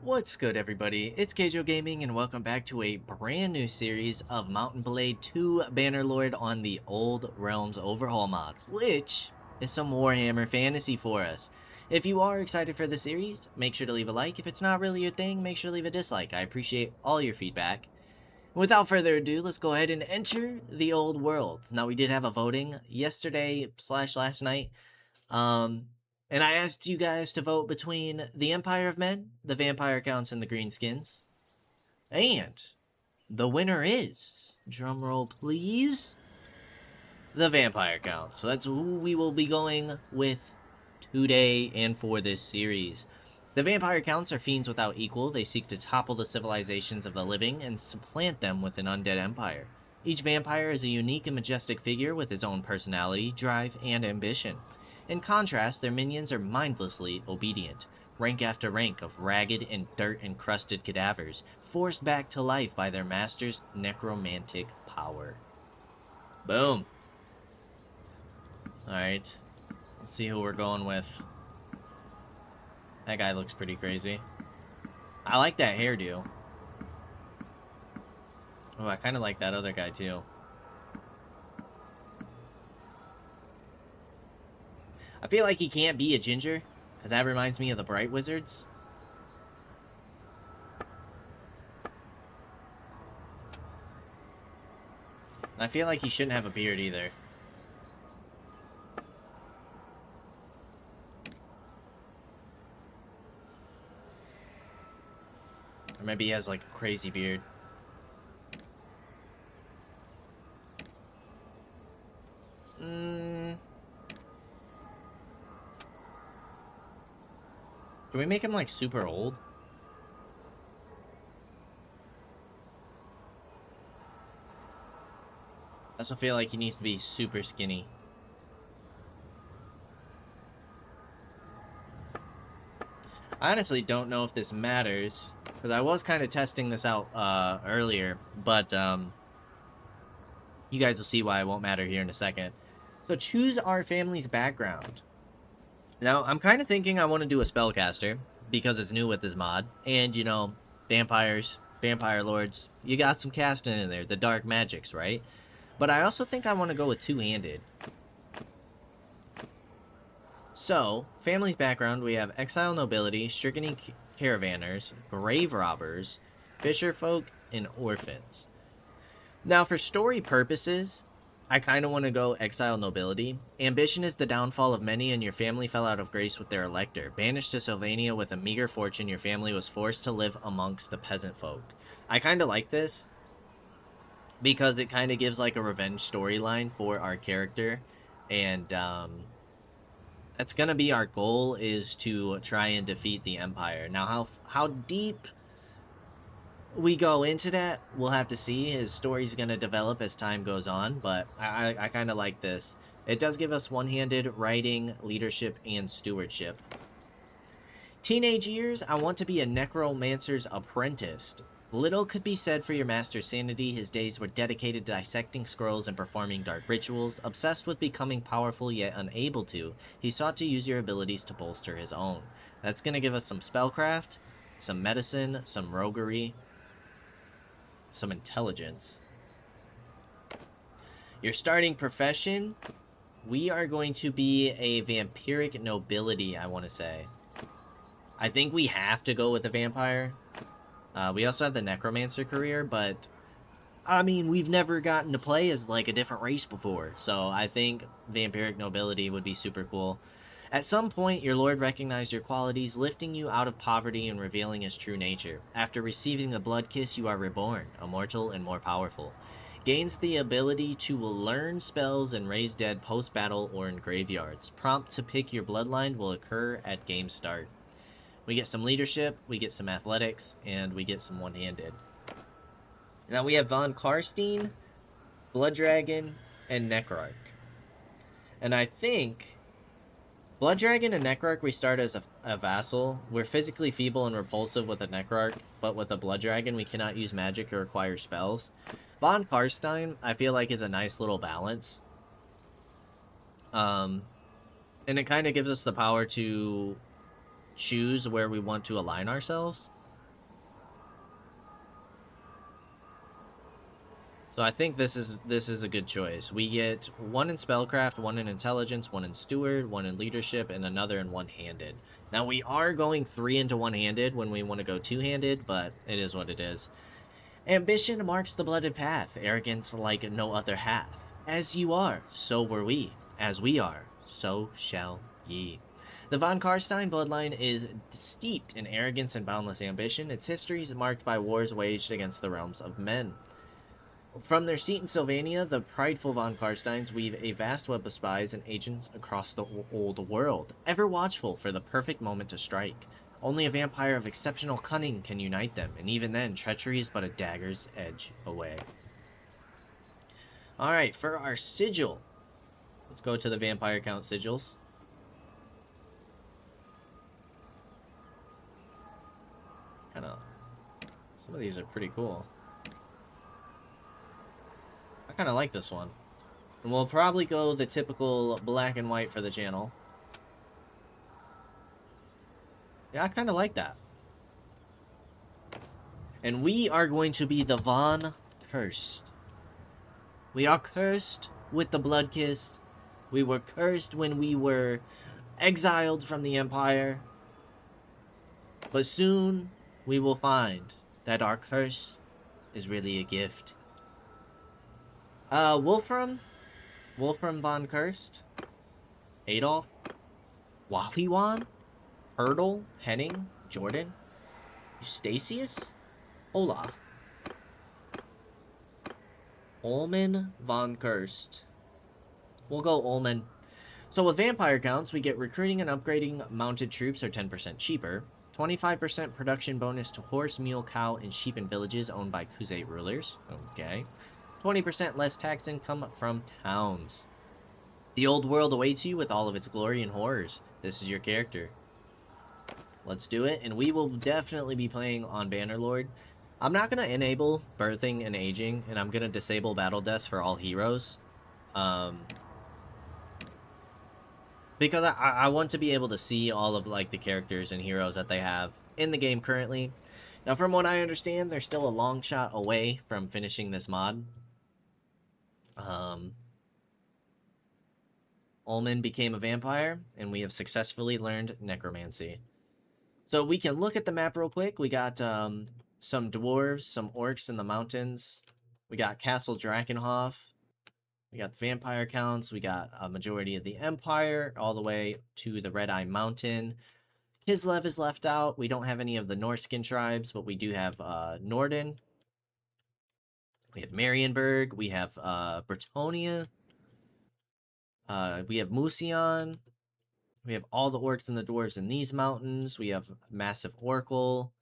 What's good, everybody? It's Kaige-O Gaming, and welcome back to a brand new series of Mountain Blade 2 Bannerlord on the Old Realms Overhaul mod, which is some Warhammer fantasy for us. If you are excited for the series, make sure to leave a like. If it's not really your thing, make sure to leave a dislike. I appreciate all your feedback. Without further ado, let's go ahead and enter the old world. Now, we did have a voting yesterday / last night. And I asked you guys to vote between the Empire of Men, the Vampire Counts, and the Greenskins. And the winner is, drumroll please, the Vampire Counts. So that's who we will be going with today and for this series. The Vampire Counts are fiends without equal. They seek to topple the civilizations of the living and supplant them with an undead empire. Each vampire is a unique and majestic figure with his own personality, drive, and ambition. In contrast, their minions are mindlessly obedient, rank after rank of ragged and dirt-encrusted cadavers, forced back to life by their master's necromantic power. Boom. Alright, let's see who we're going with. That guy looks pretty crazy. I like that hairdo. Oh, I kind of like that other guy too. I feel like he can't be a ginger, because that reminds me of the Bright Wizards. And I feel like he shouldn't have a beard either. Or maybe he has like a crazy beard. Can we make him like super old? I also feel like he needs to be super skinny. I honestly don't know if this matters, because I was kind of testing this out earlier, but you guys will see why it won't matter here in a second. So choose our family's background. Now, I'm kind of thinking I want to do a spellcaster, because it's new with this mod, and, you know, vampires, vampire lords, you got some casting in there, the dark magics, right? But I also think I want to go with two-handed. So, family's background, we have exile nobility, stricken caravanners, grave robbers, fisher folk, and orphans. Now, for story purposes, I kind of want to go exile nobility. Ambition is the downfall of many, and your family fell out of grace with their elector. Banished to Sylvania with a meager fortune, your family was forced to live amongst the peasant folk. I kind of like this, because it kind of gives like a revenge storyline for our character, and that's gonna be our goal, is to try and defeat the Empire. Now, how deep we go into that, we'll have to see. His story's gonna develop as time goes on, but I kind of like this. It does give us one-handed writing, leadership, and stewardship. Teenage years, I want to be a necromancer's apprentice. Little could be said for your master's sanity. His days were dedicated to dissecting scrolls and performing dark rituals. Obsessed with becoming powerful yet unable to, he sought to use your abilities to bolster his own. That's going to give us some spellcraft, some medicine, some roguery, some intelligence. Your starting profession, we are going to be a vampiric nobility, I want to say. I think we have to go with a vampire. We also have the necromancer career, but I mean, we've never gotten to play as like a different race before, so I think vampiric nobility would be super cool. At some point, your lord recognized your qualities, lifting you out of poverty and revealing his true nature. After receiving the blood kiss, you are reborn, immortal and more powerful. Gains the ability to learn spells and raise dead post-battle or in graveyards. Prompt to pick your bloodline will occur at game start. We get some leadership, we get some athletics, and we get some one-handed. Now we have Von Karstein, Blood Dragon, and Necrarch. And I think Blood Dragon and Necrarch, we start as a vassal. We're physically feeble and repulsive with a Necrarch, but with a Blood Dragon, we cannot use magic or acquire spells. Von Karstein, I feel like, is a nice little balance. And it kind of gives us the power to choose where we want to align ourselves. So I think this is a good choice. We get 1 in spellcraft, 1 in intelligence, 1 in steward, 1 in leadership, and another in one-handed. Now we are going 3 into one-handed when we want to go two-handed, but it is what it is. Ambition marks the blooded path, arrogance like no other hath. As you are, so were we. As we are, so shall ye. The von Karstein bloodline is steeped in arrogance and boundless ambition. Its history is marked by wars waged against the realms of men. From their seat in Sylvania, the prideful von Karsteins weave a vast web of spies and agents across the old world, ever watchful for the perfect moment to strike. Only a vampire of exceptional cunning can unite them, and even then, treachery is but a dagger's edge away. Alright, for our sigil, let's go to the vampire count sigils. Some of these are pretty cool. I kind of like this one. And we'll probably go the typical black and white for the channel. Yeah, I kind of like that. And we are going to be the Von Cursed. We are cursed with the Blood Kissed. We were cursed when we were exiled from the Empire. But soon, we will find that our curse is really a gift. Wolfram von Cursed, Adolf, Waliwan, Hurdle, Henning, Jordan, Eustasius, Olaf, Ullman von Cursed. We'll go Ullman. So with vampire counts, we get recruiting and upgrading mounted troops are 10% cheaper, 25% production bonus to horse, mule, cow, and sheep in villages owned by Khuzait rulers. Okay. 20% less tax income from towns. The old world awaits you with all of its glory and horrors. This is your character. Let's do it, and we will definitely be playing on Bannerlord. I'm not going to enable birthing and aging, and I'm going to disable battle deaths for all heroes. Because I want to be able to see all of like the characters and heroes that they have in the game currently. Now, from what I understand, they're still a long shot away from finishing this mod. Ullman became a vampire, and we have successfully learned necromancy. So we can look at the map real quick. We got some dwarves, some orcs in the mountains. We got Castle Drakenhof. We got the vampire counts. We got a majority of the Empire, all the way to the Red Eye Mountain. Kislev is left out. We don't have any of the Norskin tribes, but we do have Norden. We have Marienburg. We have Bretonia. We have Musion. We have all the orcs and the dwarves in these mountains. We have Massive Oracle,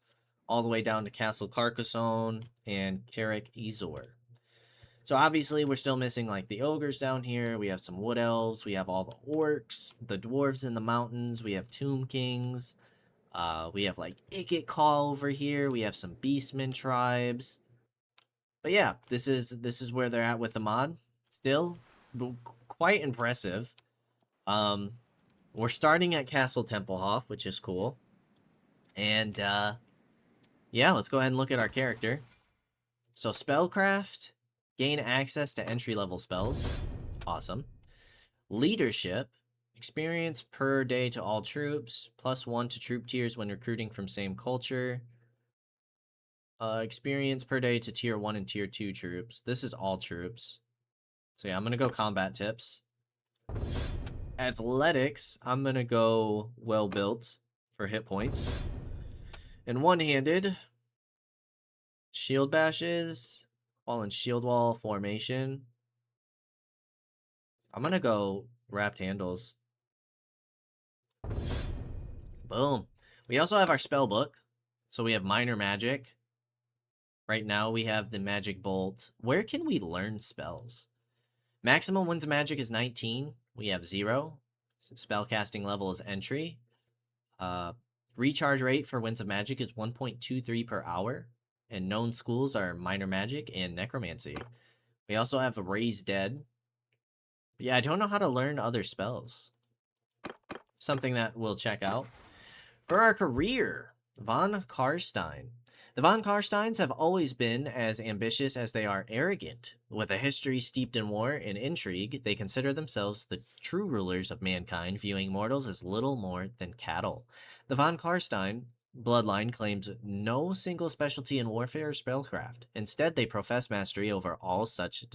all the way down to Castle Carcassonne and Carrick Ezor. So obviously we're still missing like the ogres down here. We have some wood elves. We have all the orcs, the dwarves in the mountains. We have Tomb Kings. We have like Ikit-Call over here. We have some Beastmen tribes. But yeah, this is where they're at with the mod. Still quite impressive. We're starting at Castle Tempelhof, which is cool. And yeah, let's go ahead and look at our character. So Spellcraft, gain access to entry-level spells. Awesome. Leadership, experience per day to all troops, +1 to troop tiers when recruiting from same culture. Experience per day to tier 1 and tier 2 troops. This is all troops. So yeah, I'm going to go combat tips. Athletics, I'm going to go well-built for hit points. And one-handed, shield bashes, fallen shield wall formation. I'm going to go wrapped handles. Boom. We also have our spell book. So we have minor magic. Right now we have the magic bolt. Where can we learn spells? Maximum winds of magic is 19. We have 0. Spellcasting level is entry. Recharge rate for winds of magic is 1.23 per hour. And known schools are minor magic and necromancy. We also have a raised dead. But yeah, I don't know how to learn other spells. Something that we'll check out. For our career, von Karstein. The von Karsteins have always been as ambitious as they are arrogant. With a history steeped in war and intrigue, they consider themselves the true rulers of mankind, viewing mortals as little more than cattle. The von Karstein bloodline claims no single specialty in warfare or spellcraft. Instead, they profess mastery over all such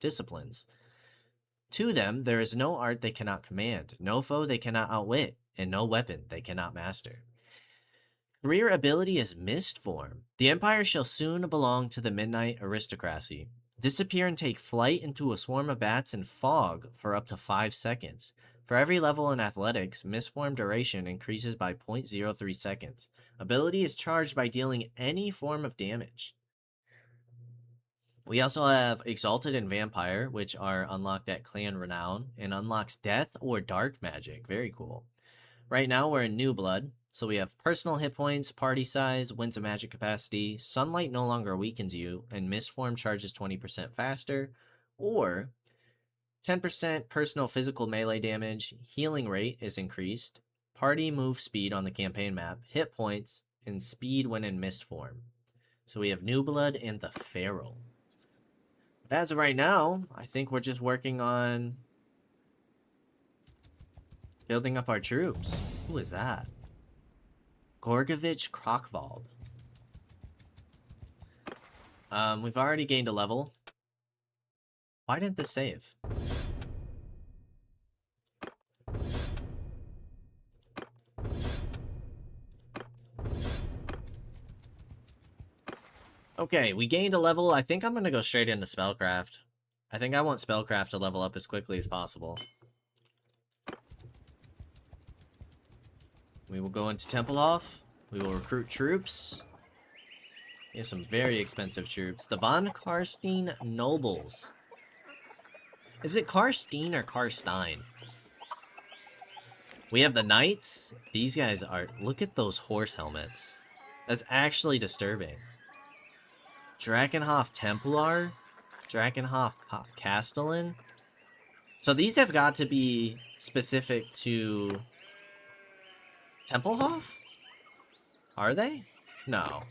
disciplines. To them, there is no art they cannot command, no foe they cannot outwit, and no weapon they cannot master. Career ability is Mist Form. The Empire shall soon belong to the Midnight Aristocracy. Disappear and take flight into a swarm of bats and fog for up to 5 seconds. For every level in Athletics, Mist Form duration increases by 0.03 seconds. Ability is charged by dealing any form of damage. We also have Exalted and Vampire, which are unlocked at Clan Renown, and unlocks Death or Dark Magic. Very cool. Right now, we're in New Blood, so we have personal hit points, party size, winds of magic capacity, sunlight no longer weakens you, and Mist Form charges 20% faster, or 10% personal physical melee damage, healing rate is increased, party move speed on the campaign map, hit points, and speed when in Mist Form. So we have New Blood and the Feral. But as of right now, I think we're just working on building up our troops. Who is that? Gorgovich Krokvald. We've already gained a level. Why didn't this save? Okay, we gained a level. I think I'm going to go straight into Spellcraft. I think I want Spellcraft to level up as quickly as possible. We will go into Tempelhof. We will recruit troops. We have some very expensive troops. The von Karstein Nobles. Is it Karstein or Karstein? We have the Knights. These guys are... Look at those horse helmets. That's actually disturbing. Drakenhof Templar. Drakenhof Castellan. So these have got to be specific to Tempelhof? Are they? No.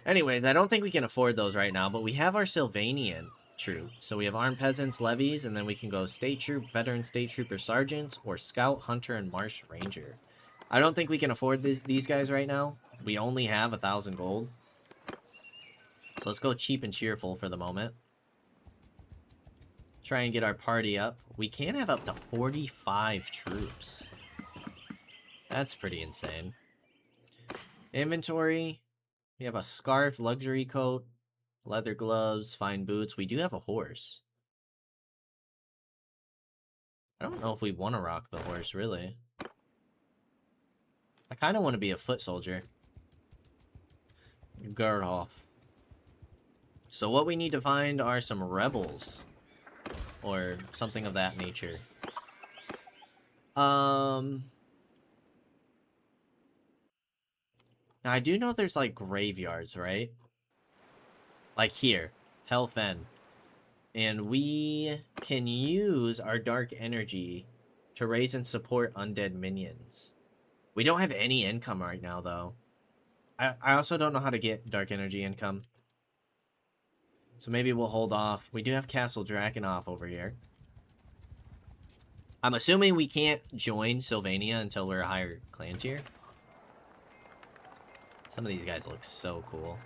Anyways, I don't think we can afford those right now, but we have our Sylvanian troop. So we have armed peasants, levies, and then we can go state troop, veteran state trooper sergeants, or scout, hunter, and marsh ranger. I don't think we can afford these guys right now. We only have 1,000 gold. So let's go cheap and cheerful for the moment. Try and get our party up. We can have up to 45 troops. That's pretty insane. Inventory. We have a scarf, luxury coat, leather gloves, fine boots. We do have a horse. I don't know if we want to rock the horse, really. I kind of want to be a foot soldier. Gerdhoff. So what we need to find are some rebels. Or something of that nature. Now, I do know there's, like, graveyards, right? Like here. Hellfen. And we can use our dark energy to raise and support undead minions. We don't have any income right now, though. I also don't know how to get dark energy income. So maybe we'll hold off. We do have Castle Drakenhof over here. I'm assuming we can't join Sylvania until we're a higher clan tier. Some of these guys look so cool.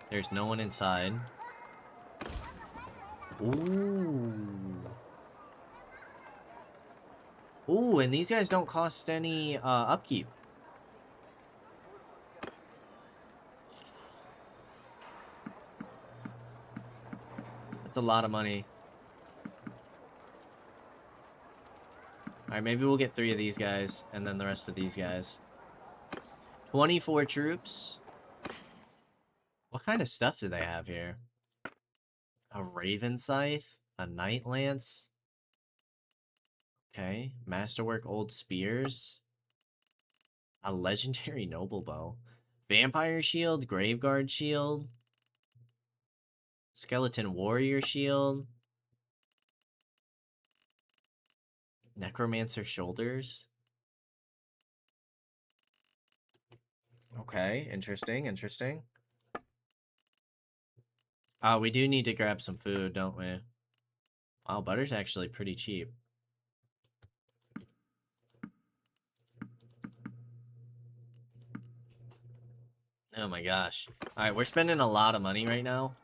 There's no one inside. Ooh. Ooh, and these guys don't cost any upkeep. That's a lot of money. Alright, maybe we'll get 3 of these guys, and then the rest of these guys. 24 troops. What kind of stuff do they have here? A Raven Scythe? A Knight Lance? Okay. Masterwork Old Spears? A Legendary Noble Bow? Vampire Shield? Graveguard Shield? Skeleton Warrior Shield? Necromancer Shoulders? Okay, interesting, interesting. We do need to grab some food, don't we? Wow, butter's actually pretty cheap. Oh my gosh. Alright, we're spending a lot of money right now.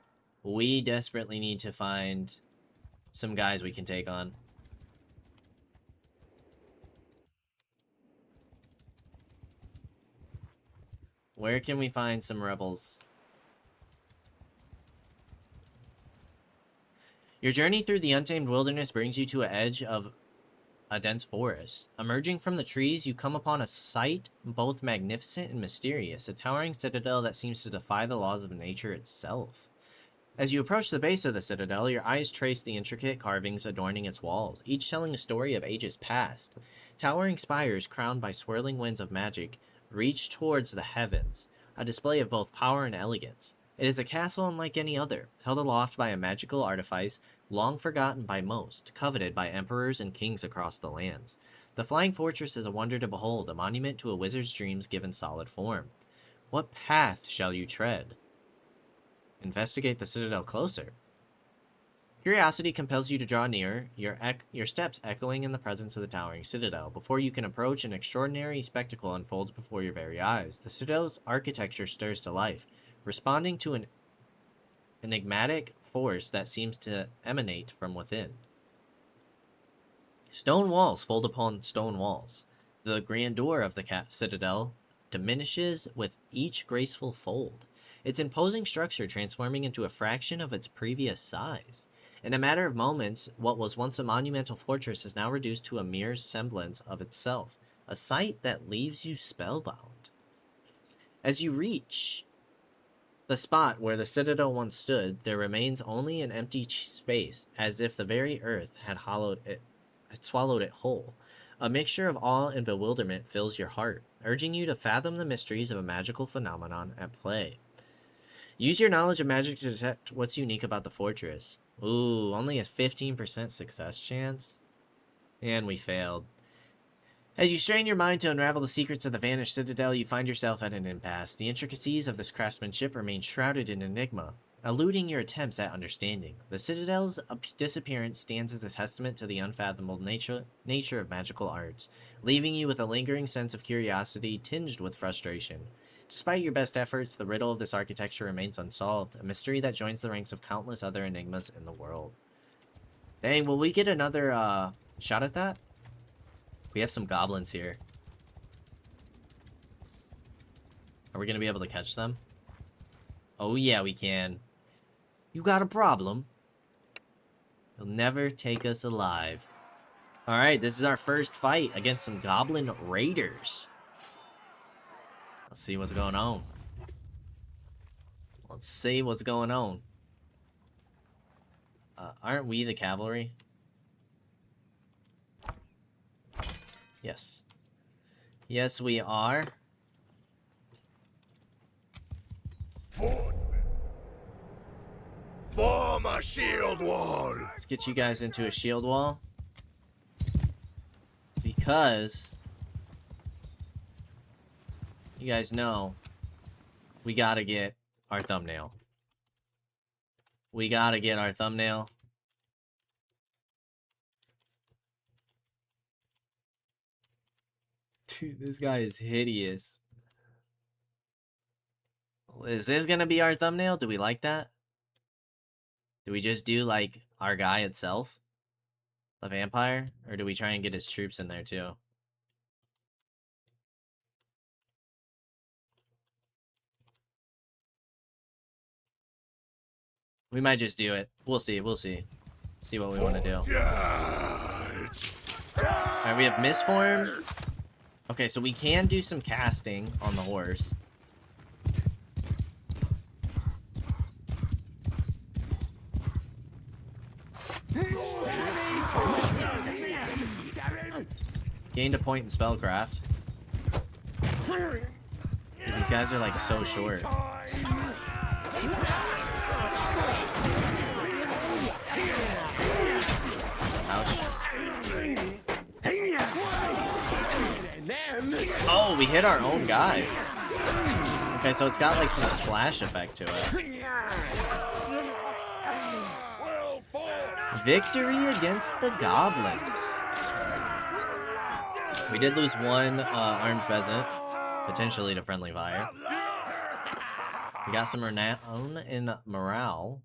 We desperately need to find some guys we can take on. Where can we find some rebels? Your journey through the untamed wilderness brings you to an edge of a dense forest. Emerging from the trees, you come upon a sight both magnificent and mysterious, a towering citadel that seems to defy the laws of nature itself. As you approach the base of the citadel, your eyes trace the intricate carvings adorning its walls, each telling a story of ages past. Towering spires crowned by swirling winds of magic reach towards the heavens, a display of both power and elegance. It is a castle unlike any other, held aloft by a magical artifice long forgotten by most, coveted by emperors and kings across the lands. The flying fortress is a wonder to behold, a monument to a wizard's dreams given solid form. What path shall you tread? Investigate the citadel closer. Curiosity compels you to draw near, your steps echoing in the presence of the towering citadel. Before you can approach, an extraordinary spectacle unfolds before your very eyes. The citadel's architecture stirs to life, responding to an enigmatic force that seems to emanate from within. Stone walls fold upon stone walls. The grandeur of the citadel diminishes with each graceful fold, its imposing structure transforming into a fraction of its previous size. In a matter of moments, what was once a monumental fortress is now reduced to a mere semblance of itself, a sight that leaves you spellbound. As you reach the spot where the citadel once stood, there remains only an empty space, as if the very earth had swallowed it whole. A mixture of awe and bewilderment fills your heart, urging you to fathom the mysteries of a magical phenomenon at play. Use your knowledge of magic to detect what's unique about the fortress. Ooh, only a 15% success chance? And we failed. As you strain your mind to unravel the secrets of the vanished citadel, you find yourself at an impasse. The intricacies of this craftsmanship remain shrouded in enigma, eluding your attempts at understanding. The citadel's disappearance stands as a testament to the unfathomable nature of magical arts, leaving you with a lingering sense of curiosity tinged with frustration. Despite your best efforts, the riddle of this architecture remains unsolved, a mystery that joins the ranks of countless other enigmas in the world. Dang, will we get another shot at that? We have some goblins here. Are we going to be able to catch them? Oh yeah, we can. You got a problem? You'll never take us alive. Alright, this is our first fight against some goblin raiders. Let's see what's going on. Let's see what's going on. Aren't we the cavalry? Yes. Yes, we are. Form a shield wall. Let's get you guys into a shield wall. Because you guys know we gotta get our thumbnail. We gotta get our thumbnail. Dude, this guy is hideous. Is this gonna be our thumbnail? Do we like that? Do we just do, like, our guy itself? The vampire? Or do we try and get his troops in there, too? We might just do it. We'll see, we'll see. See what we want to do. Alright, we have Misform. Okay, so we can do some casting on the horse. Gained a point in spellcraft. Dude, these guys are like so short. Ouch. Oh, we hit our own guy. Okay, so it's got like some splash effect to it. Well fought. Victory against the goblins. We did lose one armed peasant, potentially to friendly fire. We got some renown in morale.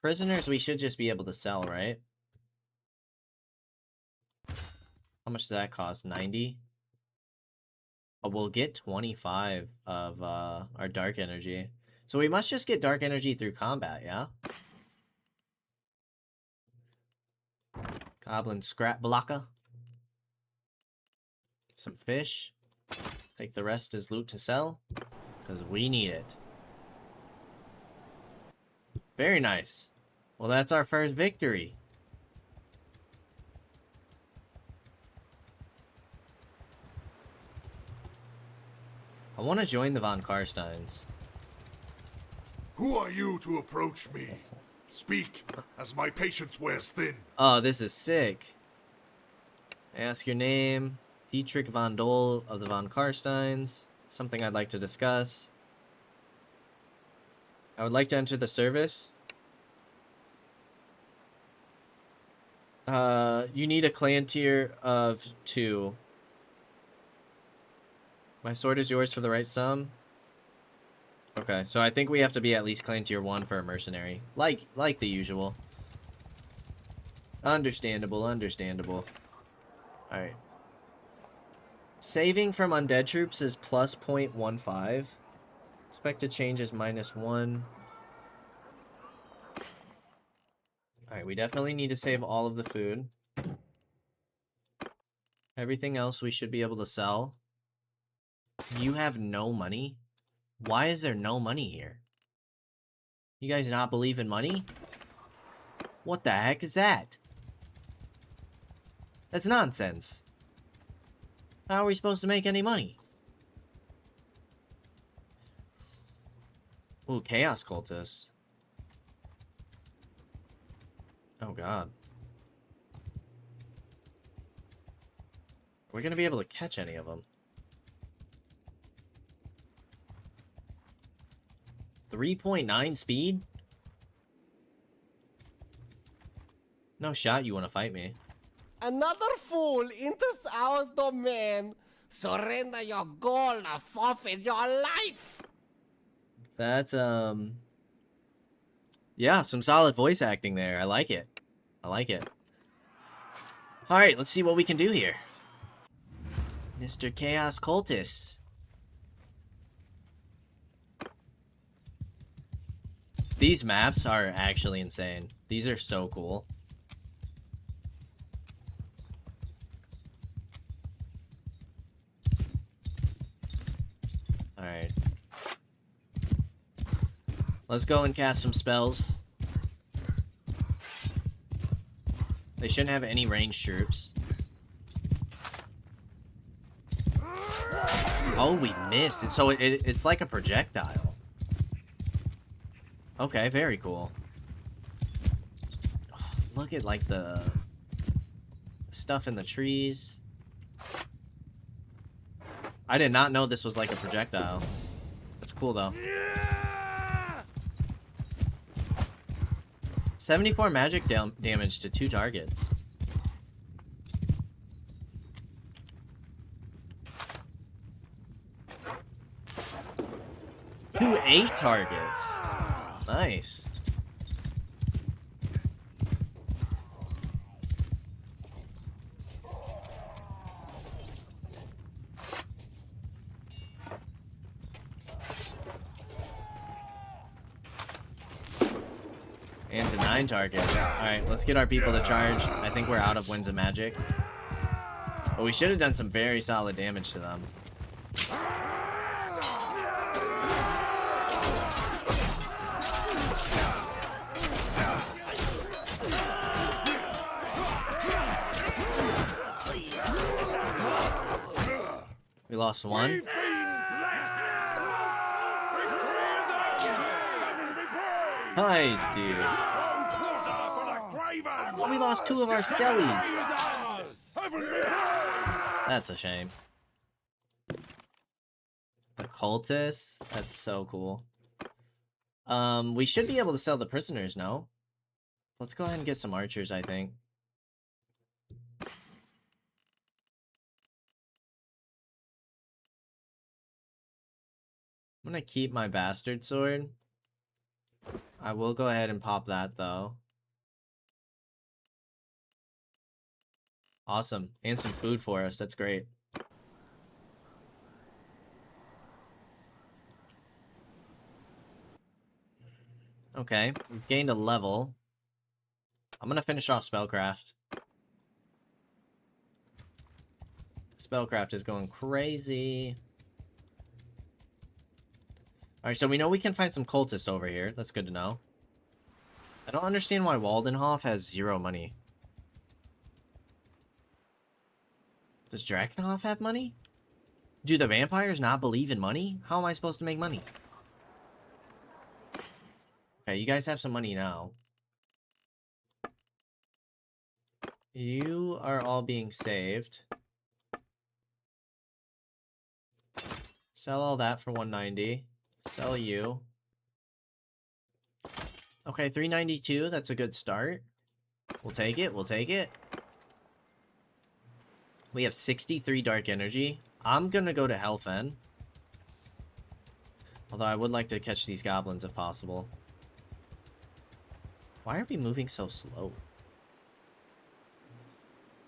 Prisoners we should just be able to sell, right? How much does that cost? 90? Oh, we'll get 25 of our dark energy. So we must just get dark energy through combat, yeah? Goblin scrap blocker. Some fish. Take the rest as loot to sell, because we need it. Very nice. Well, that's our first victory. I want to join the Von Karsteins. Who are you to approach me? Speak, as my patience wears thin. Oh, this is sick. Ask your name. Dietrich von Dole of the Von Karsteins. Something I'd like to discuss. I would like to enter the service. You need a clan tier of 2. My sword is yours for the right sum. Okay, so I think we have to be at least clan tier 1 for a mercenary. Like the usual. Understandable, understandable. Alright. Saving from undead troops is plus 0.15. Expected change is -1. Alright, we definitely need to save all of the food. Everything else we should be able to sell. You have no money? Why is there no money here? You guys not believe in money? What the heck is that? That's nonsense. How are we supposed to make any money? Ooh, Chaos Cultists. Oh god. Are we gonna be able to catch any of them? 3.9 speed? No shot you want to fight me. Another fool enters our domain. Surrender your gold or forfeit your life. That's, yeah, some solid voice acting there. I like it. I like it. Alright, let's see what we can do here. Mr. Chaos Cultist. These maps are actually insane. These are so cool. Alright. Let's go and cast some spells. They shouldn't have any ranged troops. Oh, we missed. So it's like a projectile. Okay, very cool. Oh, look at like the stuff in the trees. I did not know this was like a projectile. That's cool though. 74 magic damage to 2 targets. To 8 targets. Nice. And to 9 targets. Alright, let's get our people to charge. I think we're out of Winds of Magic. But we should have done some very solid damage to them. We lost 1. Nice, dude. Oh, we lost 2 of our skellies. That's a shame. The cultists? That's so cool. We should be able to sell the prisoners, no? Let's go ahead and get some archers, I think. I'm gonna keep my bastard sword. I will go ahead and pop that, though. Awesome. And some food for us. That's great. Okay, we've gained a level. I'm gonna finish off Spellcraft. Spellcraft is going crazy. Alright, so we know we can find some cultists over here. That's good to know. I don't understand why Waldenhof has 0 money. Does Drakenhof have money? Do the vampires not believe in money? How am I supposed to make money? Okay, you guys have some money now. You are all being saved. Sell all that for 190. Sell you. Okay, 392. That's a good start. We'll take it. We'll take it. We have 63 dark energy. I'm gonna go to Helfen. Although I would like to catch these goblins if possible. Why are we moving so slow?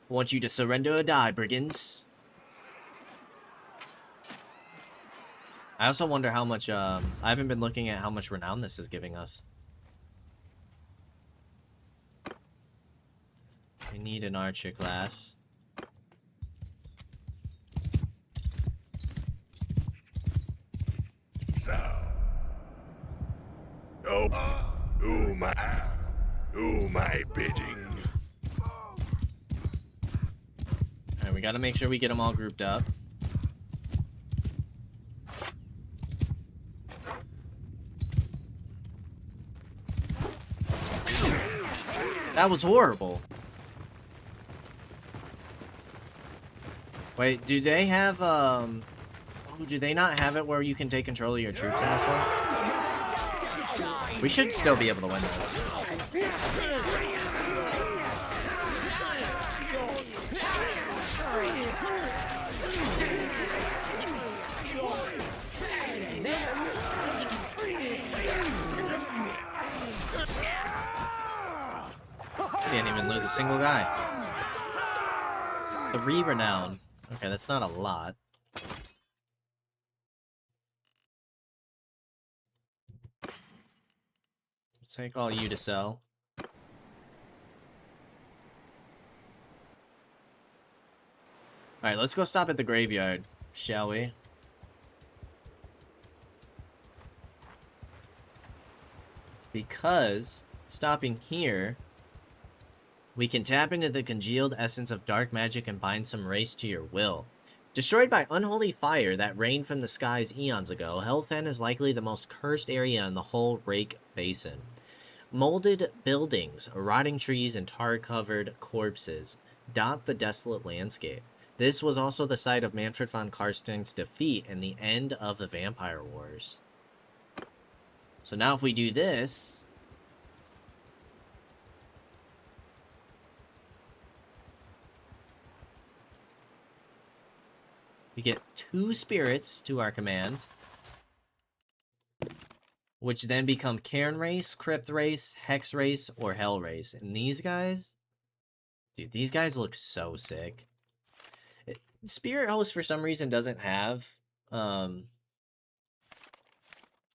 I want you to surrender or die, brigands. I also wonder how much, I haven't been looking at how much renown this is giving us. We need an archer class. Do my bidding. Alright, we gotta make sure we get them all grouped up. That was horrible. Wait, do they have, do they not have it where you can take control of your troops in this one? We should still be able to win this. Didn't even lose a single guy. 3 renown. Okay, that's not a lot. Let's take all you to sell. Alright, let's go stop at the graveyard, shall we? Because, stopping here, we can tap into the congealed essence of dark magic and bind some race to your will. Destroyed by unholy fire that rained from the skies eons ago, Helfen is likely the most cursed area in the whole Rake Basin. Molded buildings, rotting trees, and tar-covered corpses dot the desolate landscape. This was also the site of Manfred von Karstein's defeat and the end of the Vampire Wars. So now if we do this... we get 2 spirits to our command, which then become Cairn Race, Crypt Race, Hex Race, or Hell Race. And these guys... dude, these guys look so sick. Spirit Host, for some reason, doesn't have,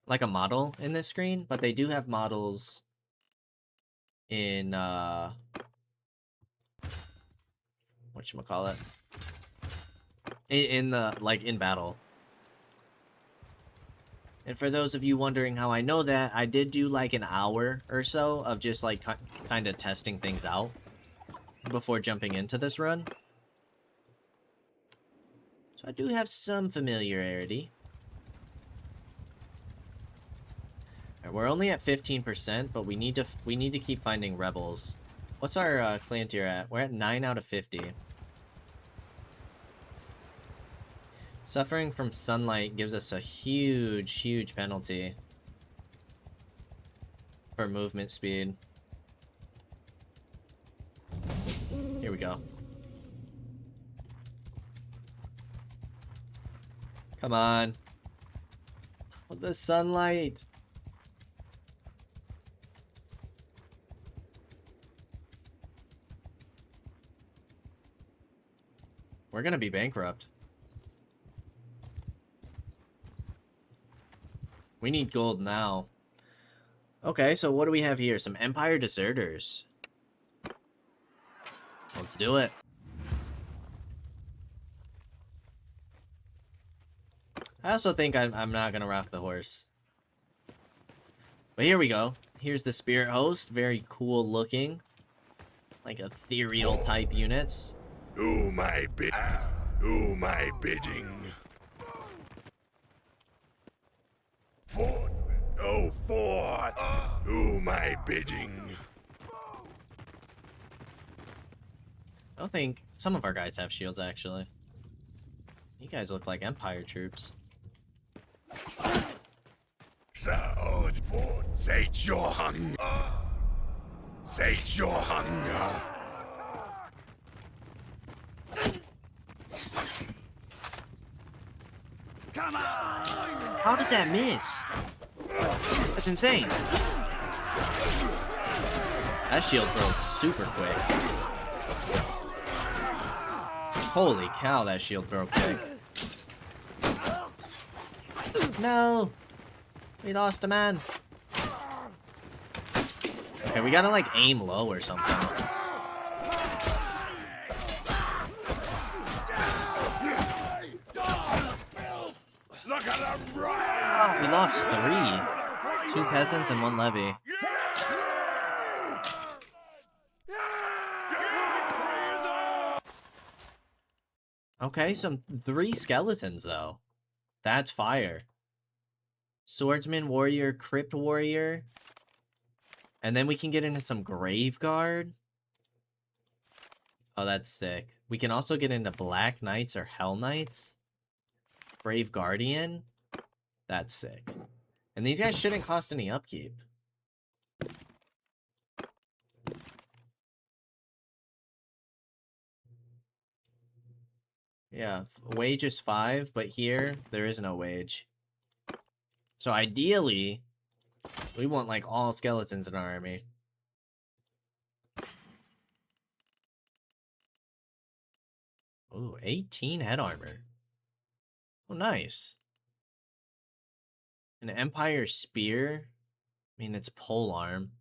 like a model in this screen, but they do have models in, whatchamacallit? In the, like, in battle. And for those of you wondering how I know that, I did do like an hour or so of just like kind of testing things out before jumping into this run. So I do have some familiarity. Alright, we're only at 15%, but we need to keep finding rebels. What's our clan tier at? We're at 9 out of 50. Suffering from sunlight gives us a huge penalty for movement speed. Here we go. Come on. With the sunlight. We're gonna be bankrupt. We need gold now. Okay, so what do we have here? Some Empire deserters. Let's do it. I also think I'm not gonna rock the horse. But here we go. Here's the spirit host. Very cool looking. Like ethereal type units. Do my bidding. Forth, oh forth, do my bidding. I don't think some of our guys have shields actually. You guys look like Empire troops. So, sate your hunger. Sate your hunger. Come on! How does that miss? That's insane. That shield broke super quick. Holy cow, that shield broke quick. No! We lost a man. Okay, we gotta like aim low or something. Look at them run! We lost 3. 2 peasants and 1 levy. Okay, some 3 skeletons though. That's fire. Swordsman, warrior, crypt warrior. And then we can get into some grave guard. Oh, that's sick. We can also get into black knights or hell knights. Brave guardian. That's sick. And these guys shouldn't cost any upkeep. Yeah, wage is 5, but here there is no wage. So ideally, we want like all skeletons in our army. Ooh, 18 head armor. Oh, nice. An Empire spear. I mean, it's pole arm.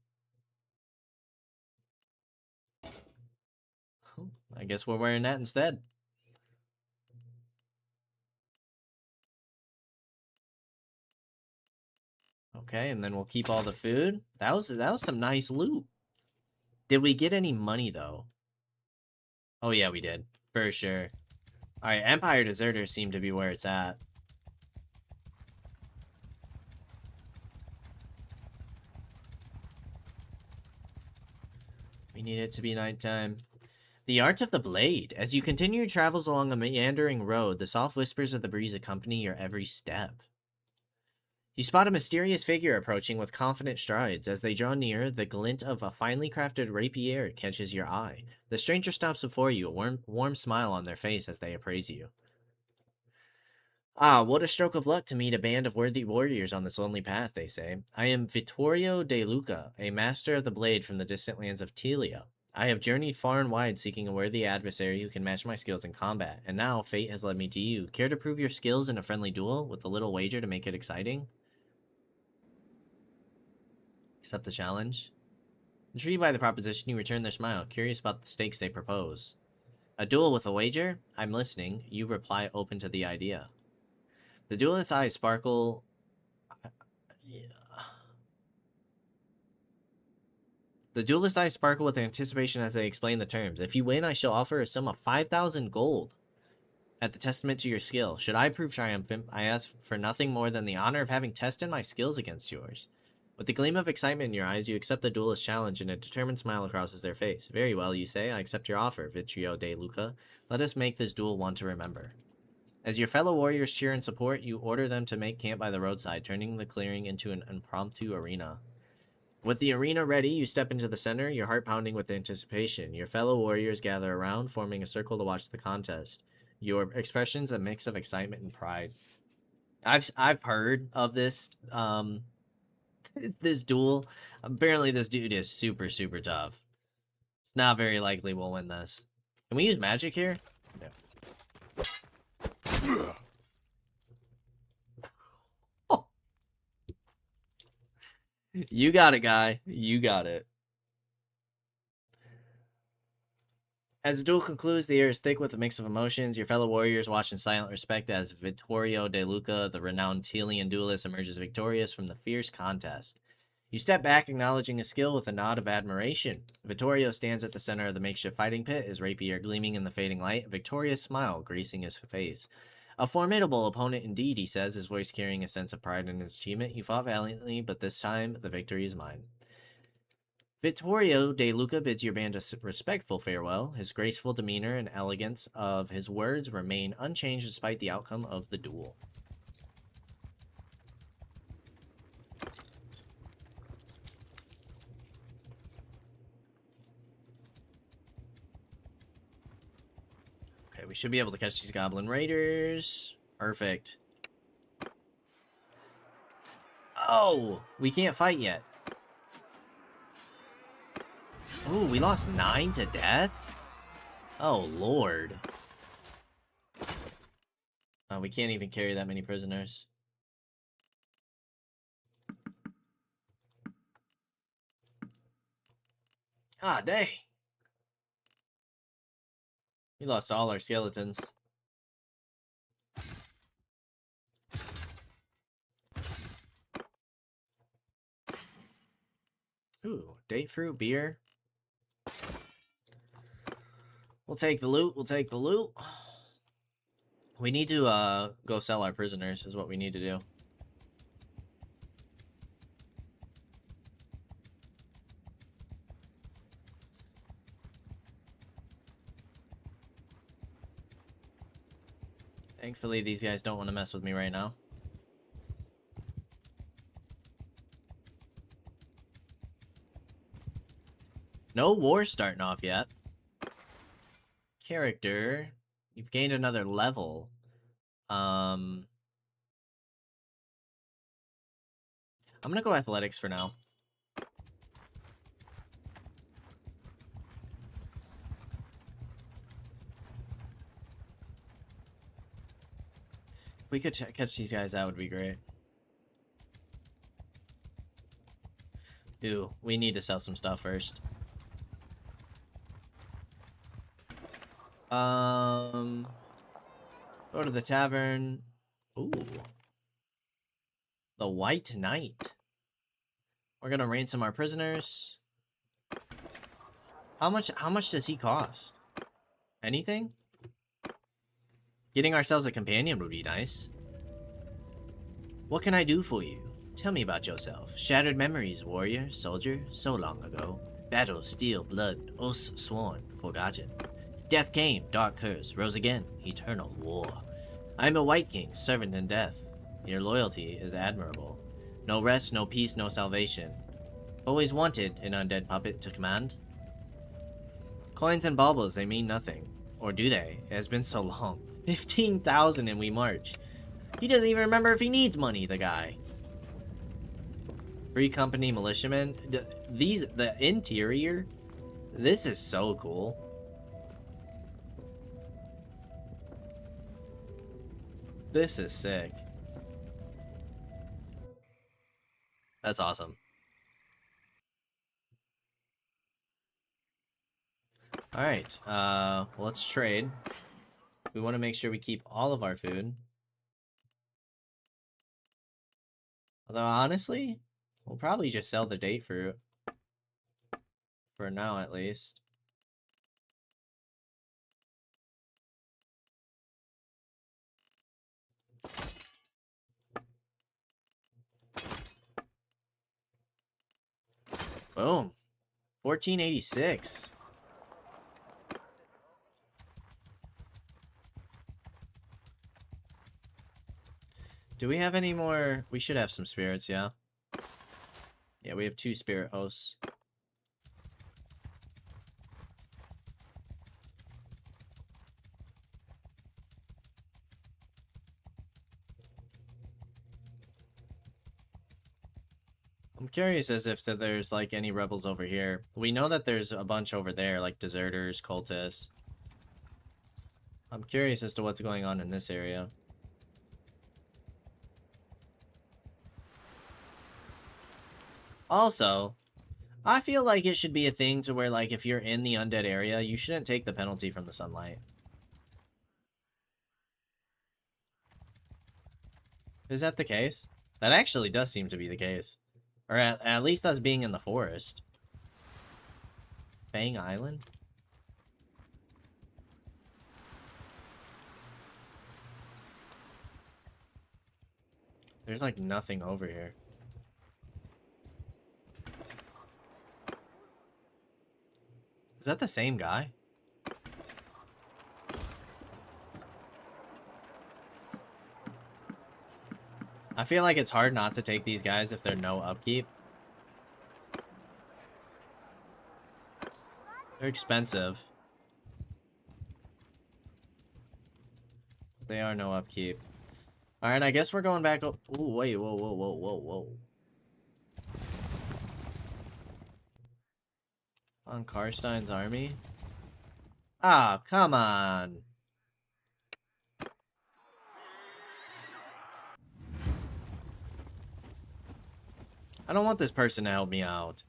I guess we're wearing that instead. Okay, and then we'll keep all the food. That was some nice loot. Did we get any money though? Oh yeah, we did. For sure. Alright, Empire Deserters seem to be where it's at. We need it to be nighttime. The Art of the Blade. As you continue your travels along a meandering road, the soft whispers of the breeze accompany your every step. You spot a mysterious figure approaching with confident strides. As they draw near, the glint of a finely crafted rapier catches your eye. The stranger stops before you, a warm smile on their face as they appraise you. Ah, what a stroke of luck to meet a band of worthy warriors on this lonely path, they say. I am Vittorio de Luca, a master of the blade from the distant lands of Telia. I have journeyed far and wide seeking a worthy adversary who can match my skills in combat, and now fate has led me to you. Care to prove your skills in a friendly duel with a little wager to make it exciting? Accept the challenge. Intrigued by the proposition, you return their smile, curious about the stakes they propose. A duel with a wager? I'm listening. You reply, open to the idea. The duelist's eyes sparkle. Yeah. The duelist's eyes sparkle with anticipation as they explain the terms. If you win, I shall offer a sum of 5,000 gold at the testament to your skill. Should I prove triumphant, I ask for nothing more than the honor of having tested my skills against yours. With the gleam of excitement in your eyes, you accept the duelist's challenge, and a determined smile crosses their face. Very well, you say. I accept your offer, Vittorio de Luca. Let us make this duel one to remember. As your fellow warriors cheer in support, you order them to make camp by the roadside, turning the clearing into an impromptu arena. With the arena ready, you step into the center, your heart pounding with anticipation. Your fellow warriors gather around, forming a circle to watch the contest. Your expressions a mix of excitement and pride. I've heard of this this duel. Apparently this dude is super tough. It's not very likely we'll win this. Can we use magic here? No. Oh. You got it, guy. You got it. As the duel concludes, the air is thick with a mix of emotions. Your fellow warriors watch in silent respect as Vittorio De Luca, the renowned Telian duelist, emerges victorious from the fierce contest. You step back, acknowledging his skill with a nod of admiration. Vittorio stands at the center of the makeshift fighting pit, his rapier gleaming in the fading light, a victorious smile gracing his face. A formidable opponent indeed, he says, his voice carrying a sense of pride in his achievement. You fought valiantly, but this time the victory is mine. Vittorio De Luca bids your band a respectful farewell. His graceful demeanor and elegance of his words remain unchanged despite the outcome of the duel. Okay, we should be able to catch these goblin raiders. Perfect. Oh, we can't fight yet. Oh, we lost 9 to death? Oh, Lord. Oh, we can't even carry that many prisoners. Ah, dang. We lost all our skeletons. Ooh, date fruit, beer. We'll take the loot. We'll take the loot. We need to go sell our prisoners is what we need to do. Thankfully, these guys don't want to mess with me right now. No war starting off yet. Character. You've gained another level. I'm gonna go athletics for now. If we could catch these guys, that would be great. Ooh, we need to sell some stuff first. Go to the tavern. Ooh. The White Knight. We're gonna ransom our prisoners. How much does he cost? Anything? Getting ourselves a companion would be nice. What can I do for you? Tell me about yourself. Shattered memories, warrior, soldier, so long ago. Battle, steel, blood, oaths sworn, forgotten. Death came, dark curse, rose again, eternal war. I am a White King, servant in death. Your loyalty is admirable. No rest, no peace, no salvation. Always wanted an undead puppet to command. Coins and baubles, they mean nothing. Or do they? It has been so long. 15,000 and we march. He doesn't even remember if he needs money, the guy. Free company militiamen. The interior. This is so cool. This is sick. That's awesome. Alright, let's trade. We want to make sure we keep all of our food. Although, honestly, we'll probably just sell the date fruit. For now, at least. Boom. 1486. Do we have any more? We should have some spirits, yeah. Yeah, we have 2 spirit hosts. I'm curious as if there's like any rebels over here. We know that there's a bunch over there, like deserters, cultists. I'm curious as to what's going on in this area. Also, I feel like it should be a thing to where, like, if you're in the undead area, you shouldn't take the penalty from the sunlight. Is that the case? That actually does seem to be the case. Or at least us being in the forest. Fang Island? There's, like, nothing over here. Is that the same guy? I feel like it's hard not to take these guys if they're no upkeep. They're expensive. They are no upkeep. Alright, I guess we're going back up. Ooh, wait, whoa, whoa, whoa, whoa, whoa. On Karstein's army? Ah, come on. I don't want this person to help me out.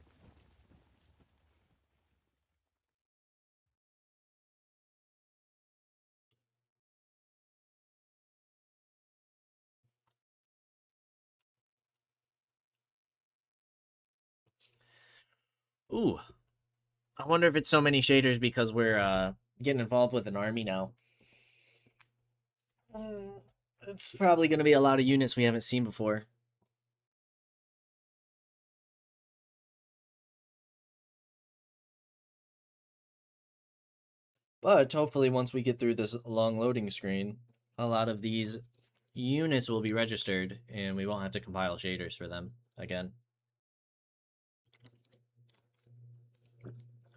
Ooh. I wonder if it's so many shaders because we're getting involved with an army now. It's probably going to be a lot of units we haven't seen before. But hopefully once we get through this long loading screen, a lot of these units will be registered and we won't have to compile shaders for them again.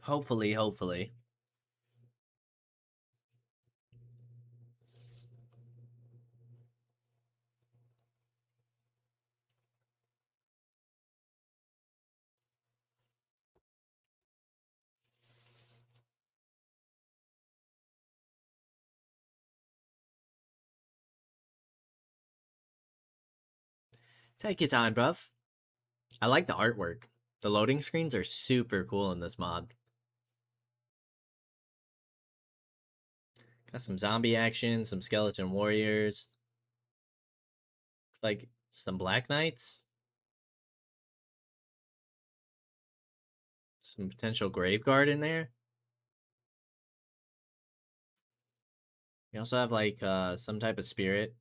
Hopefully, hopefully. Take your time, bruv. I like the artwork. The loading screens are super cool in this mod. Got some zombie action, some skeleton warriors. Looks like some black knights. Some potential grave guard in there. We also have like some type of spirit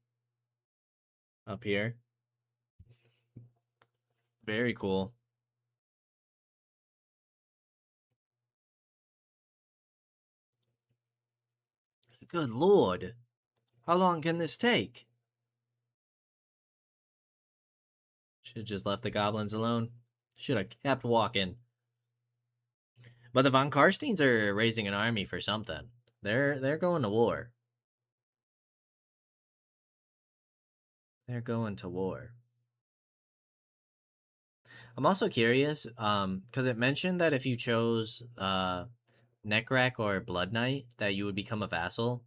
up here. Very cool. Good lord. How long can this take? Should have just left the goblins alone. Should have kept walking. But the von Karsteins are raising an army for something. They're going to war. They're going to war. I'm also curious, because it mentioned that if you chose Necrack or Blood Knight, that you would become a vassal.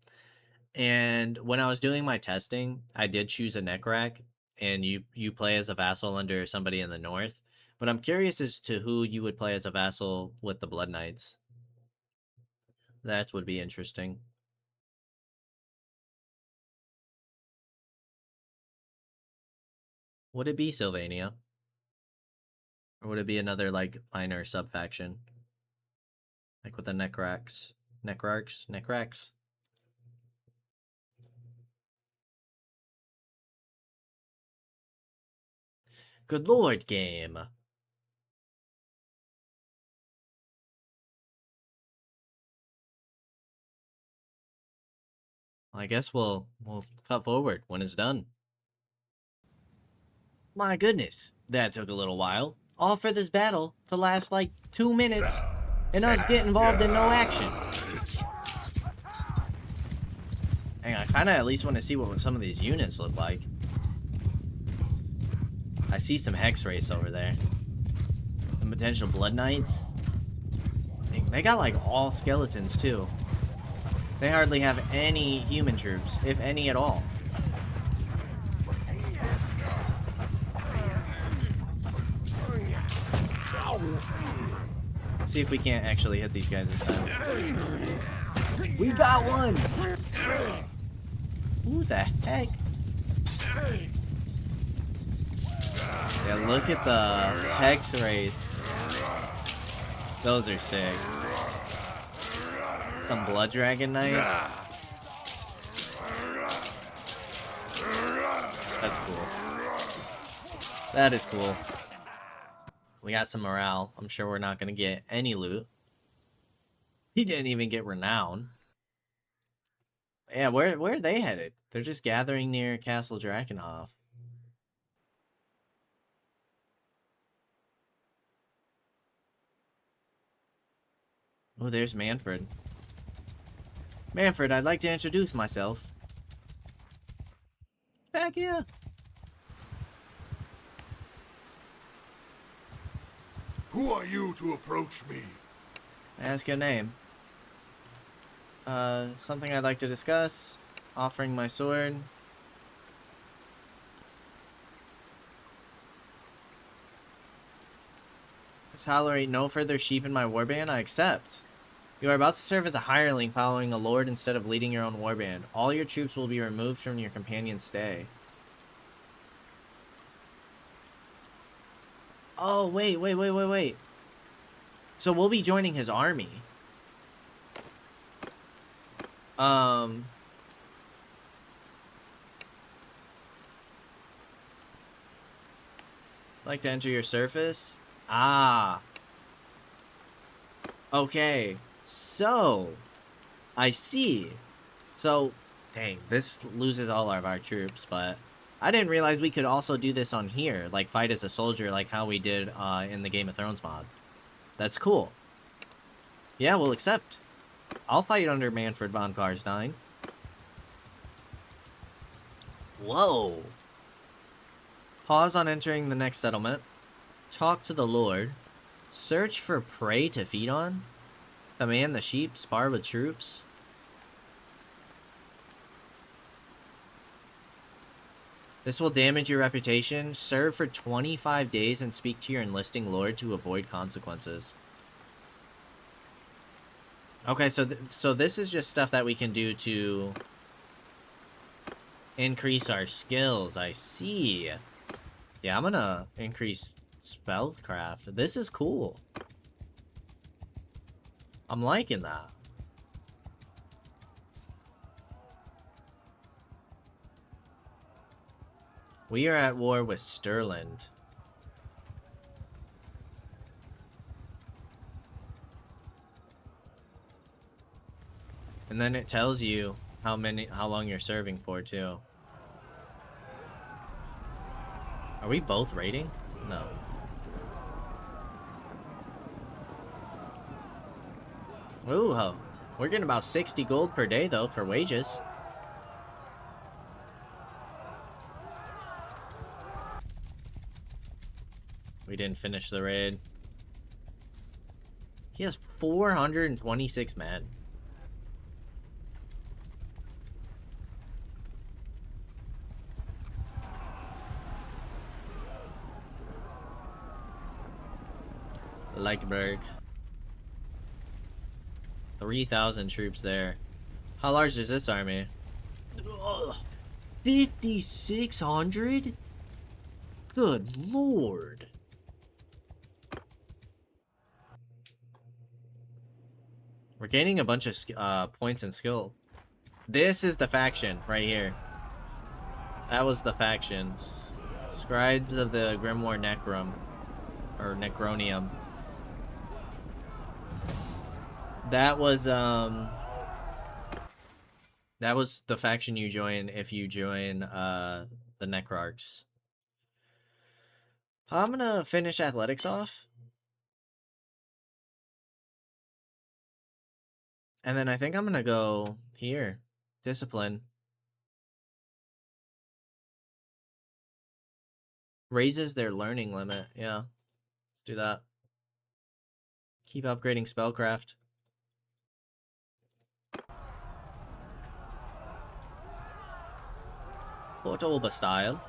And when I was doing my testing, I did choose a Necrack, and you play as a vassal under somebody in the north. But I'm curious as to who you would play as a vassal with the Blood Knights. That would be interesting. Would it be Sylvania? Or would it be another, like, minor sub-faction? Like with the Necracks. Necracks? Good lord, game. I guess we'll cut forward when it's done. My goodness, that took a little while. All for this battle to last like 2 minutes, and us get involved in no action. Hang on, I kinda at least want to see what some of these units look like. I see some Hex Race over there. Some potential Blood Knights. They got like all skeletons too. They hardly have any human troops, if any at all. Let's see if we can't actually hit these guys this time. We got one! Who the heck? Yeah, look at the Hex Race. Those are sick. Some Blood Dragon Knights. That's cool. That is cool. We got some morale. I'm sure we're not going to get any loot. He didn't even get renown. Yeah, where are they headed? They're just gathering near Castle Drakenhof. Oh, there's Manfred. Manfred, I'd like to introduce myself. Back here. Who are you to approach me? Ask your name. Something I'd like to discuss. Offering my sword. Tolerate no further sheep in my warband. I accept. You are about to serve as a hireling following a lord instead of leading your own warband. All your troops will be removed from your companion's stay. Oh, wait. So we'll be joining his army. Like to enter your service? Ah. Okay. So, I see. So, dang, this loses all of our troops, but I didn't realize we could also do this on here, like fight as a soldier, like how we did in the Game of Thrones mod. That's cool. Yeah, we'll accept. I'll fight under Manfred von Karstein. Whoa. Pause on entering the next settlement. Talk to the Lord. Search for prey to feed on. Command the sheep. Spar with troops. This will damage your reputation. Serve for 25 days and speak to your enlisting lord to avoid consequences. Okay, so this is just stuff that we can do to increase our skills. I see. Yeah, I'm gonna increase spellcraft. This is cool. I'm liking that. We are at war with Stirland. And then it tells you how long you're serving for too. Are we both raiding? No. Ooh, ho. We're getting about 60 gold per day though for wages. We didn't finish the raid. He has 426 men. Leichberg. 3,000 troops there. How large is this army? 5,600? Good lord. We're gaining a bunch of points in skill. This is the faction right here. That was the faction. Scribes of the Grimoire Necrum. Or Necronium. That was the faction you join if you join the Necrarchs. I'm gonna finish athletics off. And then I think I'm gonna go here. Discipline. Raises their learning limit. Yeah. Let's do that. Keep upgrading spellcraft. Portoba style.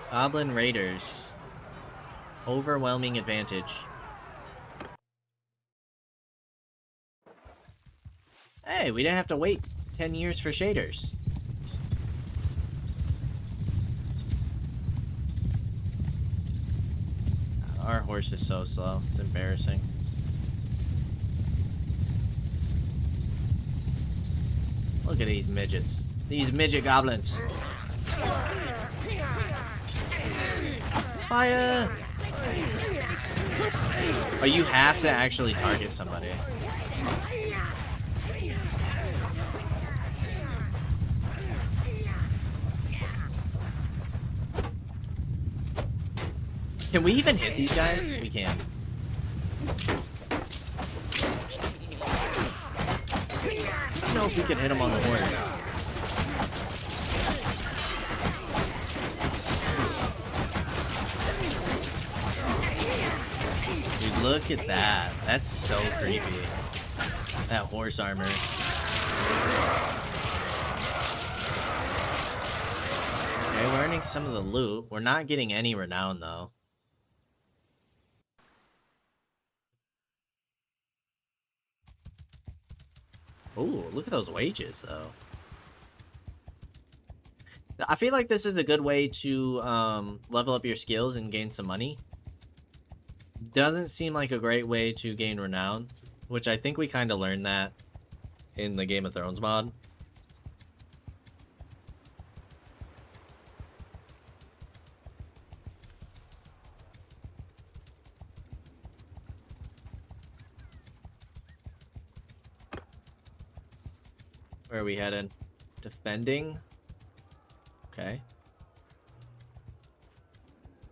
Goblin Raiders. Overwhelming advantage. Hey, we didn't have to wait 10 years for shaders. Our horse is so slow. It's embarrassing. Look at these midgets. These midget goblins. Fire! Oh, you have to actually target somebody. Can we even hit these guys? We can. I don't know if we can hit them on the horse. Dude, look at that. That's so creepy. That horse armor. Okay, we're earning some of the loot. We're not getting any renown, though. Ooh, look at those wages, though. I feel like this is a good way to level up your skills and gain some money. Doesn't seem like a great way to gain renown, which I think we kind of learned that in the Game of Thrones mod. Where are we headed? Defending? Okay.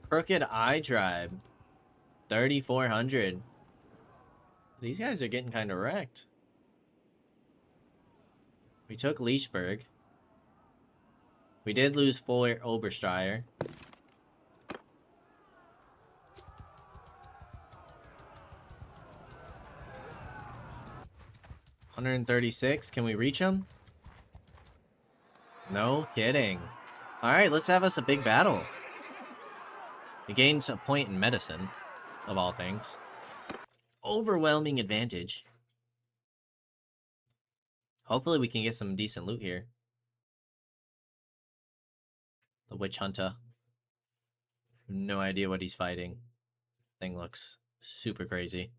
Crooked Eye Tribe. 3,400. These guys are getting kind of wrecked. We took Leechburg. We did lose Fort Obersteier. $136. Can we reach them? No kidding. Alright, let's have us a big battle. It gains a point in medicine, of all things. Overwhelming advantage. Hopefully we can get some decent loot here. The Witch Hunter. No idea what he's fighting. Thing looks super crazy.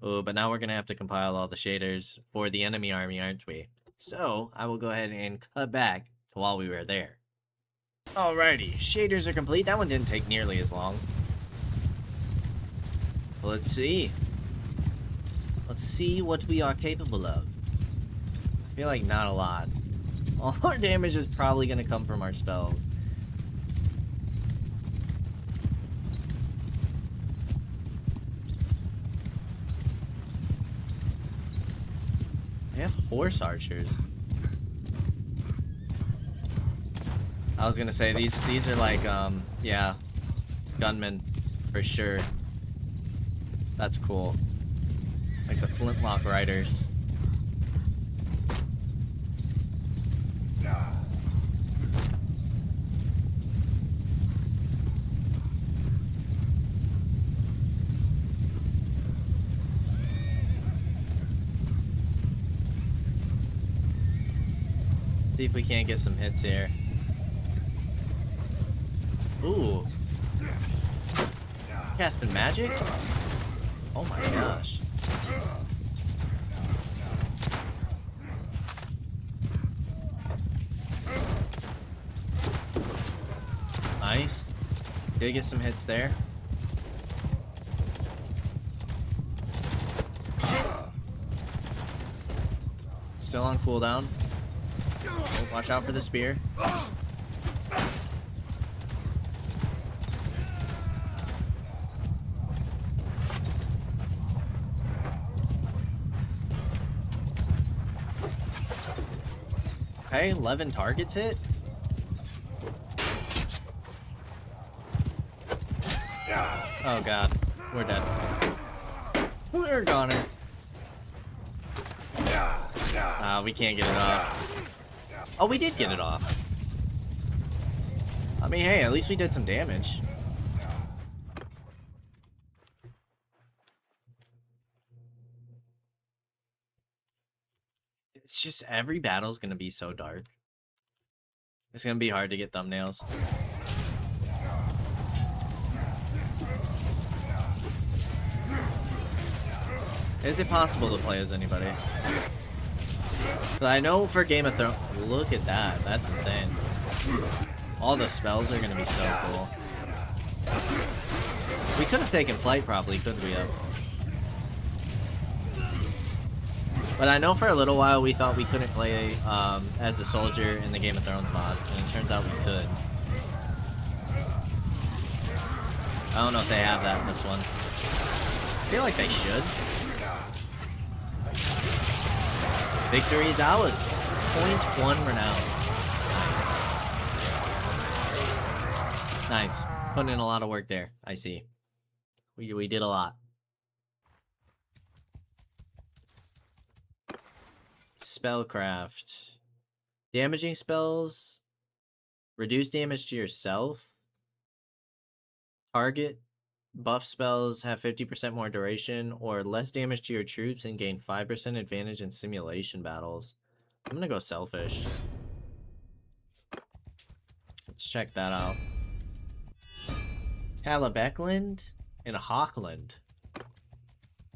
Oh, but now we're going to have to compile all the shaders for the enemy army, aren't we? So, I will go ahead and cut back to while we were there. Alrighty, shaders are complete. That one didn't take nearly as long. Well, let's see. Let's see what we are capable of. I feel like not a lot. All our damage is probably going to come from our spells. They have horse archers. I was gonna say these are like yeah, gunmen for sure. That's cool. Like the flintlock riders. See if we can't get some hits here. Ooh. Casting magic? Oh my gosh. Did get some hits there. Still on cooldown. Oh, watch out for the spear. Okay, 11 targets hit. Oh god, we're dead. We're goner. We can't get it off. Oh, we did get it off. I mean, hey, at least we did some damage. It's just every battle's gonna be so dark. It's gonna be hard to get thumbnails. Is it possible to play as anybody? But I know for Game of Thrones, look at that. That's insane. All the spells are gonna be so cool. We could have taken flight probably, could we have? But I know for a little while we thought we couldn't play as a soldier in the Game of Thrones mod, and it turns out we could. I don't know if they have that in this one. I feel like they should. Victory's ours. 0.1 renown. Nice. Nice. Putting in a lot of work there. I see. We did a lot. Spellcraft. Damaging spells. Reduce damage to yourself. Target. Buff spells have 50% more duration or less damage to your troops and gain 5% advantage in simulation battles. I'm gonna go selfish. Let's check that out. Calabeckland and Hawkland.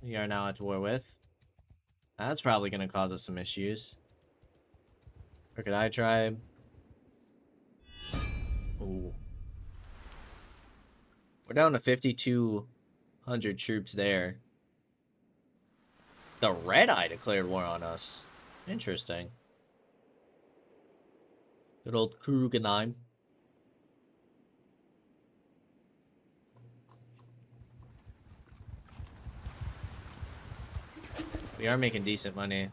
We are now at war with. That's probably gonna cause us some issues. Crooked Eye Tribe. Ooh. We're down to 5,200 troops there. The Red Eye declared war on us. Interesting. Good old Krugenheim. We are making decent money.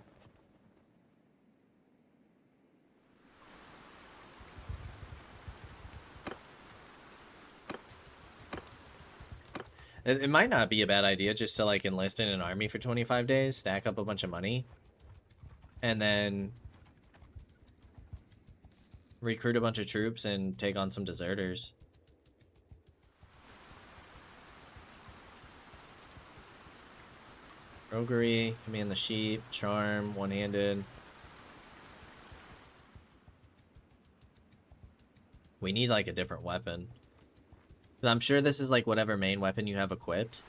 It might not be a bad idea just to like enlist in an army for 25 days, stack up a bunch of money, and then recruit a bunch of troops and take on some deserters. Roguery, command the sheep, charm, one-handed. We need like a different weapon. I'm sure this is like whatever main weapon you have equipped.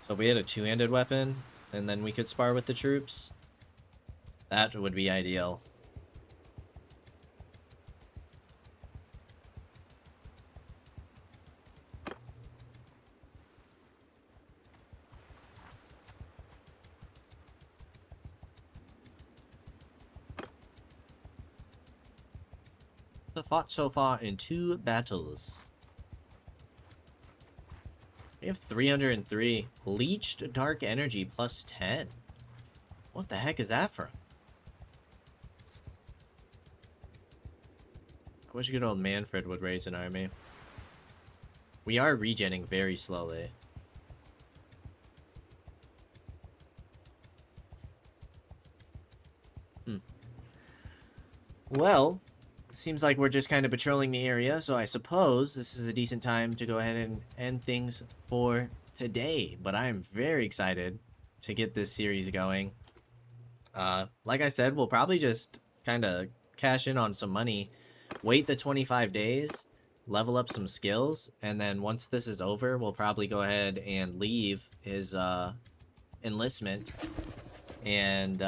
So if we had a two-handed weapon, and then we could spar with the troops, that would be ideal. Fought so far in 2 battles. We have 303. Leeched Dark Energy plus 10. What the heck is that from? I wish good old Manfred would raise an army. We are regenning very slowly. Well, seems like we're just kind of patrolling the area, so I suppose this is a decent time to go ahead and end things for today. But I am very excited to get this series going. Like I said, we'll probably just kind of cash in on some money, wait the 25 days, level up some skills, and then once this is over, we'll probably go ahead and leave his enlistment and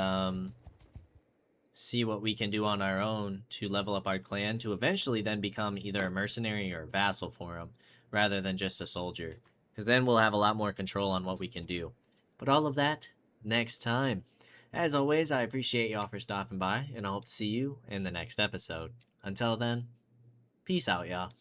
see what we can do on our own to level up our clan to eventually then become either a mercenary or a vassal for him, rather than just a soldier. Because then we'll have a lot more control on what we can do. But all of that, next time. As always, I appreciate y'all for stopping by, and I hope to see you in the next episode. Until then, peace out, y'all.